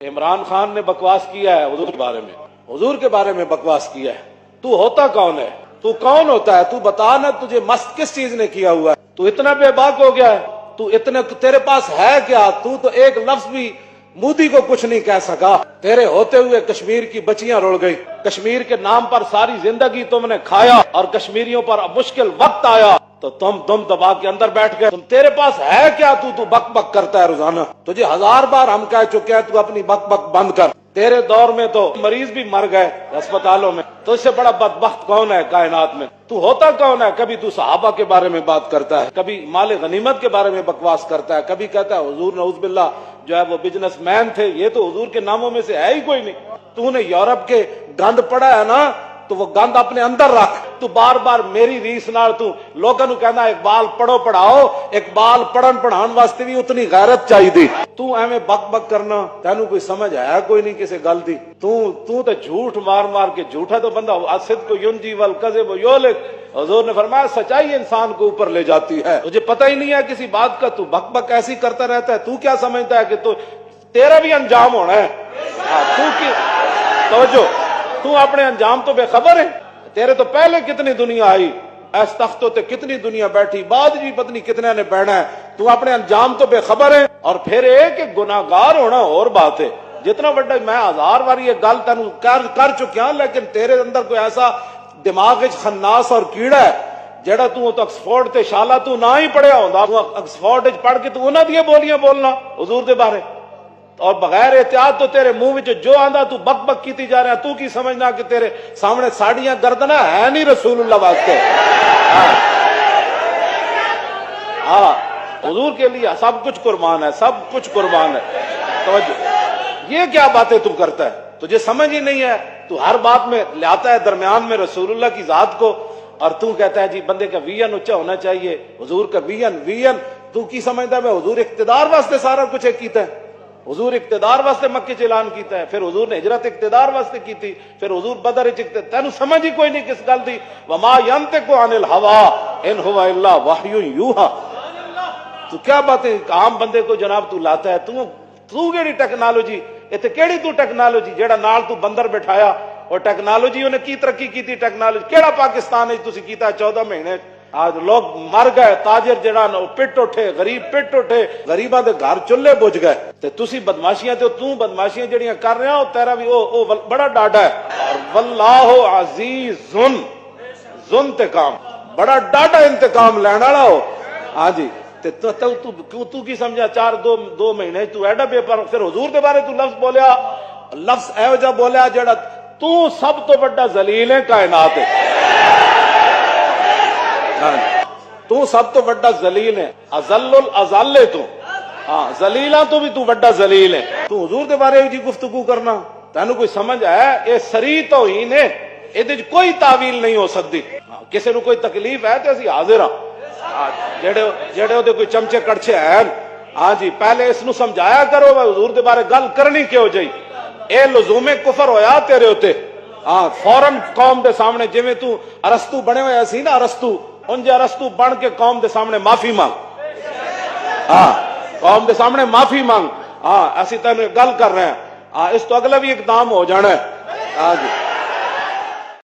عمران خان نے بکواس کیا ہے حضور کے بارے میں، حضور کے بارے میں بکواس کیا ہے۔ تو ہوتا کون ہے؟ تو کون ہوتا ہے؟ تو بتا نا، تجھے مست کس چیز نے کیا ہوا ہے؟ تو اتنا بے باک ہو گیا ہے، تو اتنے تیرے پاس ہے کیا؟ تو ایک لفظ بھی مودی کو کچھ نہیں کہہ سکا۔ تیرے ہوتے ہوئے کشمیر کی بچیاں رڑ گئی، کشمیر کے نام پر ساری زندگی تم نے کھایا اور کشمیریوں پر مشکل وقت آیا تو تم دم دبا کے اندر بیٹھ گئے۔ تیرے پاس ہے کیا؟ تو بک بک کرتا ہے روزانہ۔ تجھے 1000 بار ہم کہہ چکے ہیں تو اپنی بک بک بند کر۔ تیرے دور میں تو مریض بھی مر گئے اسپتالوں میں، تو اس سے بڑا بدبخت کون ہے کائنات میں؟ تو ہوتا کون ہے؟ کبھی تو صحابہ کے بارے میں بات کرتا ہے، کبھی مال غنیمت کے بارے میں بکواس کرتا ہے، کبھی کہتا ہے حضور نعوذ باللہ جو ہے وہ بزنس مین تھے۔ یہ تو حضور کے ناموں میں سے ہے ہی کوئی نہیں۔ تو نے یورپ کے گند پڑا ہے نا، تو وہ گند اپنے اندر رکھ۔ تو بار بار میری ریس نال تو لوگوں کہنا اقبال پڑھو پڑھاؤ، اقبال پڑھن پڑھان واسطے بھی اتنی غیرت چاہیے۔ تو ایویں بک بک کرنا، تینوں کوئی سمجھ ہے کوئی نہیں کسی گل دی۔ تو جھوٹ مار مار کے، جھوٹا تو بندہ الصدق ینجی والکذب یہلک۔ حضور نے فرمایا سچائی انسان کو اوپر لے جاتی ہے۔ تجھے پتہ ہی نہیں ہے کسی بات کا، تو بک بک ایسی کرتا رہتا ہے۔ تو کیا سمجھتا ہے کہ تیرا بھی انجام ہونا ہے؟ تو کی توجہ، تو اپنے انجام تو بے خبر ہے۔ تیرے تو پہلے کتنی دنیا آئی، اس تختوں تے کتنی دنیا بیٹھی، بعد جی پتنی کتنے نے بیٹھنا ہے۔ تو اپنے انجام تو بے خبر ہے۔ اور پھر ایک گناہگار ہونا اور بات ہے۔ جتنا بڑا میں 1000 بار یہ گل تینوں کر چکیا، لیکن تیرے اندر کوئی ایسا دماغ خناس اور کیڑا ہے جڑا تو آکسفورڈ تے شالا تو نہ ہی پڑھیا ہوندا، آکسفورڈ پڑھ کے تو انہاں دی بولیاں بولنا حضور دے بارے، اور بغیر احتیاط تو تیرے منہ وچ جو آندا تو بک بک کیتی جا رہا۔ تو کی سمجھنا کہ تیرے سامنے ساڑیاں گردنا ہے نہیں رسول اللہ واسطے؟ ہاں، حضور کے لیے سب کچھ قربان ہے، سب کچھ قربان ہے۔ توجہ، یہ کیا باتیں تو کرتا ہے؟ تجھے سمجھ ہی نہیں ہے۔ تو ہر بات میں لاتا ہے درمیان میں رسول اللہ کی ذات کو، اور تو کہتا ہے جی بندے کا ویژن اونچا ہونا چاہیے، حضور کا ویژن۔ تو کی سمجھتا ہے حضور اقتدار واسطے سارا کچھ کیتا ہے؟ حضور اقتدار واسطے مکے چ اعلان کیتا ہے، پھر حضور نے ہجرت اقتدار واسطے کیتی، پھر حضور بدر وچ تینوں سمجھ ہی کوئی نہیں کس گل دی۔ وما ينطق عن الهوى ان هو الا وحی یوحى۔ تو کیا باتیں عام بندے کو جناب تو لاتا ہے؟ تو کیڑی ٹیکنالوجی ایتھے، کیڑی تو ٹیکنالوجی جیڑا نال تو بندر بٹھایا، اور ٹیکنالوجی انہیں کی ترقی کیتی؟ ٹیکنالوجی کیڑا پاکستان ہے تسی کیتا 14 مہینے؟ آج لوگ مر گئے، تاجر جڑا پٹ اٹھے، غریب پٹ اٹھے، غریباں دے گھر چولہے بج گئے۔ تے تسی بدماشیاں تو بدماشیاں جڑیاں کر رہے ہو، تیرا بھی او بڑا ڈاڈا ہے۔ اور واللہ عزیز ذو انتقام، بڑا ڈاڈا انتقام لینے والا ہو۔ ہاں جی، تو کی سمجھا 2 مہینے تو ایڈا پیپر؟ پھر حضور دے بارے تو لفظ بولیا، لفظ ایو جا بولیا جڑا تو سب تو بڑا ذلیل ہے کائنات ہے۔ تو سب تو بڑا ذلیل ہے، اذل الاذل ہے تو۔ ہاں، ذلیلاں تو بھی تو بڑا ذلیل ہے۔ تو حضور دے بارے جی گفتگو کرنا، تینوں کوئی سمجھ ہے؟ یہ سری توہین ہے، یہ کوئی تعویل نہیں ہو سکتی۔ کسی نو کوئی تکلیف ہے تو اسی حاضر ہاں، جڑے وہ کوئی چمچے کڑچے ہیں۔ ہاں جی، پہلے اس نو سمجھایا کرو حضور دے بارے گل کرنی کیوں جائی؟ اے لزوم کفر ہویا تیرے ہوتے۔ ہاں، فوراً قوم دے سامنے جویں تو ارسطو بنے ہوئے سی نا، ارسطو انج ارسطو بن کے قوم دے سامنے معافی مانگ۔ ہاں، قوم دے سامنے معافی مانگ۔ ہاں، اسی تینوں گل کر رہے ہیں۔ ہاں، اس تو اگلا بھی اقدام ہو جانا ہے۔ ہاں جی۔